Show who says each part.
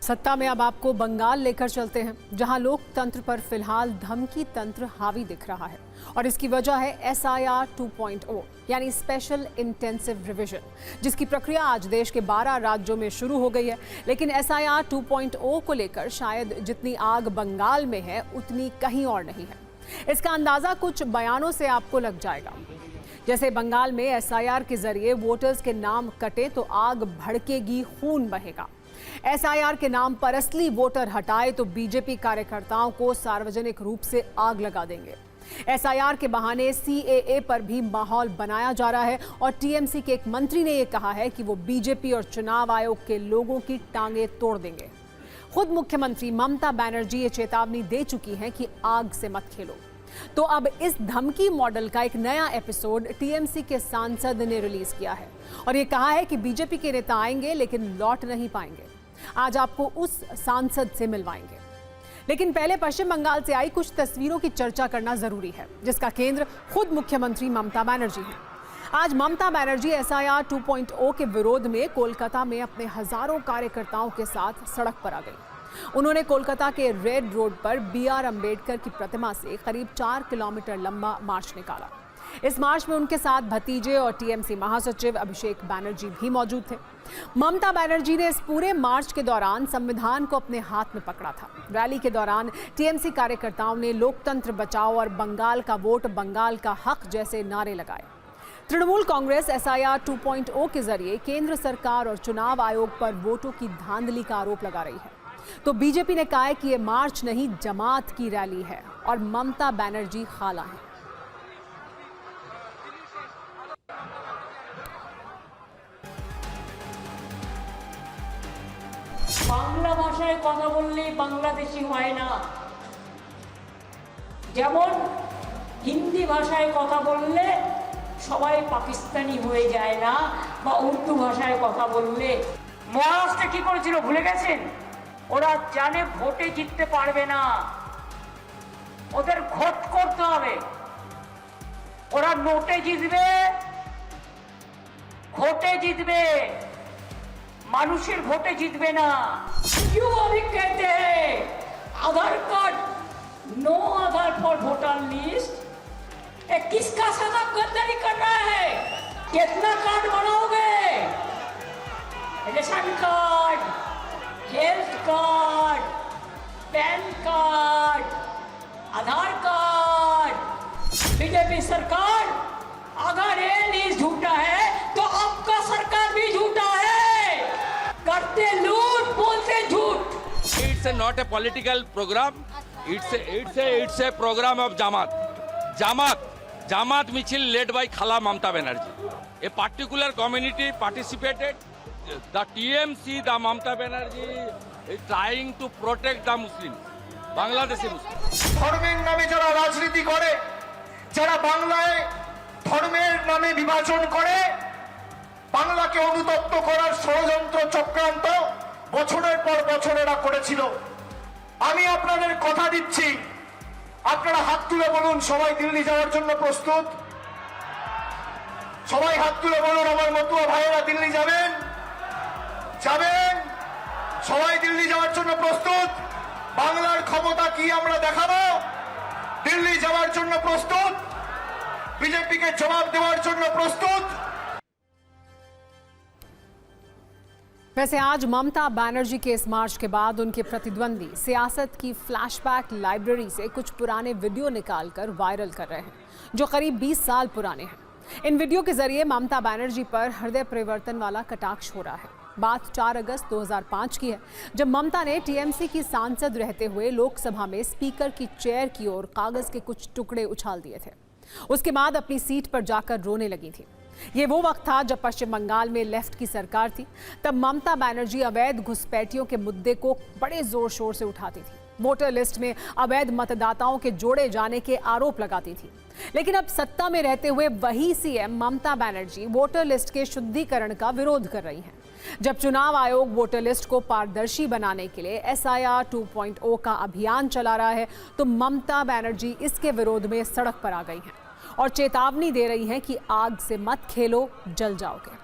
Speaker 1: सत्ता में अब आपको बंगाल लेकर चलते हैं, जहां लोकतंत्र पर फिलहाल धमकी तंत्र हावी दिख रहा है और इसकी वजह है SIR 2.0 यानी स्पेशल इंटेंसिव रिवीजन, जिसकी प्रक्रिया आज देश के 12 राज्यों में शुरू हो गई है। लेकिन SIR 2.0 को लेकर शायद जितनी आग बंगाल में है उतनी कहीं और नहीं है। इसका अंदाजा कुछ बयानों से आपको लग जाएगा। जैसे बंगाल में SIR के जरिए वोटर्स के नाम कटे तो आग भड़केगी, खून बहेगा। SIR के नाम पर असली वोटर हटाए तो बीजेपी कार्यकर्ताओं को सार्वजनिक रूप से आग लगा देंगे। SIR के बहाने CAA पर भी माहौल बनाया जा रहा है और TMC के एक मंत्री ने यह कहा है कि वो बीजेपी और चुनाव आयोग के लोगों की टांगे तोड़ देंगे। खुद मुख्यमंत्री ममता बनर्जी ये चेतावनी दे चुकी हैं कि आग से मत खेलो। तो अब इस धमकी मॉडल का एक नया एपिसोड TMC के सांसद ने रिलीज किया है और ये कहा है कि बीजेपी के नेता आएंगे लेकिन लौट नहीं पाएंगे। आज आपको उस सांसद से मिलवाएंगे, लेकिन पहले पश्चिम बंगाल से आई कुछ तस्वीरों की चर्चा करना जरूरी है, जिसका केंद्र खुद मुख्यमंत्री ममता बनर्जी है। आज ममता बनर्जी SIR 2.0 के विरोध में कोलकाता में अपने हजारों कार्यकर्ताओं के साथ सड़क पर आ गई। उन्होंने कोलकाता के रेड रोड पर BR अम्बेडकर की प्रतिमा से करीब 4 किलोमीटर लंबा मार्च निकाला। इस मार्च में उनके साथ भतीजे और TMC महासचिव अभिषेक बैनर्जी भी मौजूद थे। ममता बनर्जी ने इस पूरे मार्च के दौरान संविधान को अपने हाथ में पकड़ा था। रैली के दौरान TMC कार्यकर्ताओं ने लोकतंत्र बचाओ और बंगाल का वोट बंगाल का हक जैसे नारे लगाए। तृणमूल कांग्रेस SIR 2.0 के जरिए केंद्र सरकार और चुनाव आयोग पर वोटों की धांधली का आरोप लगा रही है। तो बीजेपी ने कहा है कि ये मार्च नहीं, जमात की रैली है और ममता बनर्जी खाला है।
Speaker 2: বাংলা ভাষায় কথা বললে বাংলাদেশি হয় না, যেমন হিন্দি ভাষায় কথা বললে সবাই পাকিস্তানি হয়ে যায় না, বা উর্দু ভাষায় কথা বললে। মহারাষ্ট্রে কি করেছিল ভুলে গেছেন? ওরা জানে ভোটে জিততে পারবে না, ওদের ঘট করতে হবে। ওরা নোটে জিতবে, ভোটে জিতবে, মানুষের ভোটে জিতবে না। क्यों अभी कहते हैं आधार कार्ड, नो आधार पर वोटर लिस्ट? किसका साथ आप गद्दारी कर रहा है? कितना कार्ड बनाओगे? Ration card, health card, pan card, Aadhaar card. BJP सरकार अगर ये लिस्ट झूठा है तो आपका सरकार भी झूठा है। करते लूट, बोलते झूठ।
Speaker 3: It's not a political program. It's a program of Jamaat Michil led by Khala Mamta Banerjee. A particular community participated. The TMC, the Mamta Banerjee is trying to protect the Muslims, Bangladeshi Muslims.
Speaker 4: ধর্মের নামে যারা রাজনীতি করে, যারা বাংলায় ধর্মের নামে বিভাজন করে, বাংলাকে অনুতপ্ত করার ষড়যন্ত্র চক্রান্ত বছরের পর বছর এরা করেছিল। আমি আপনাদের কথা দিচ্ছি, আপনারা হাত তুলে বলুন সবাই দিল্লি যাওয়ার জন্য প্রস্তুত? সবাই হাত তুলে বলুন আমার মতুয়া ভাইয়েরা দিল্লি যাবেন? যাবেন? সবাই দিল্লি যাওয়ার জন্য প্রস্তুত? বাংলার ক্ষমতা কি আমরা দেখাবো? দিল্লি যাওয়ার জন্য প্রস্তুত? বিজেপিকে জবাব দেওয়ার জন্য প্রস্তুত?
Speaker 1: वैसे आज ममता बनर्जी के इस मार्च के बाद उनके प्रतिद्वंदी सियासत की फ्लैशबैक लाइब्रेरी से कुछ पुराने वीडियो निकालकर वायरल कर रहे हैं, जो करीब 20 साल पुराने हैं। इन वीडियो के जरिए ममता बनर्जी पर हृदय परिवर्तन वाला कटाक्ष हो रहा है। बात 4 अगस्त 2005 की है, जब ममता ने TMC की सांसद रहते हुए लोकसभा में स्पीकर की चेयर की ओर कागज के कुछ टुकड़े उछाल दिए थे। उसके बाद अपनी सीट पर जाकर रोने लगी थी। ये वो वक्त था जब पश्चिम बंगाल में लेफ्ट की सरकार थी। तब ममता बनर्जी अवैध घुसपैठियों के मुद्दे को बड़े जोर शोर से उठाती थी। वोटर लिस्ट में अवैध मतदाताओं के जोड़े जाने के आरोप लगाती थी। लेकिन अब सत्ता में रहते हुए वही CM Mamata Banerjee voter list के शुद्धिकरण का विरोध कर रही हैं। जब चुनाव आयोग वोटर लिस्ट को पारदर्शी बनाने के लिए SIR 2.0 का अभियान चला रहा है, तो ममता बनर्जी इसके विरोध में सड़क पर आ गई हैं और चेतावनी दे रही हैं कि आग से मत खेलो, जल जाओगे।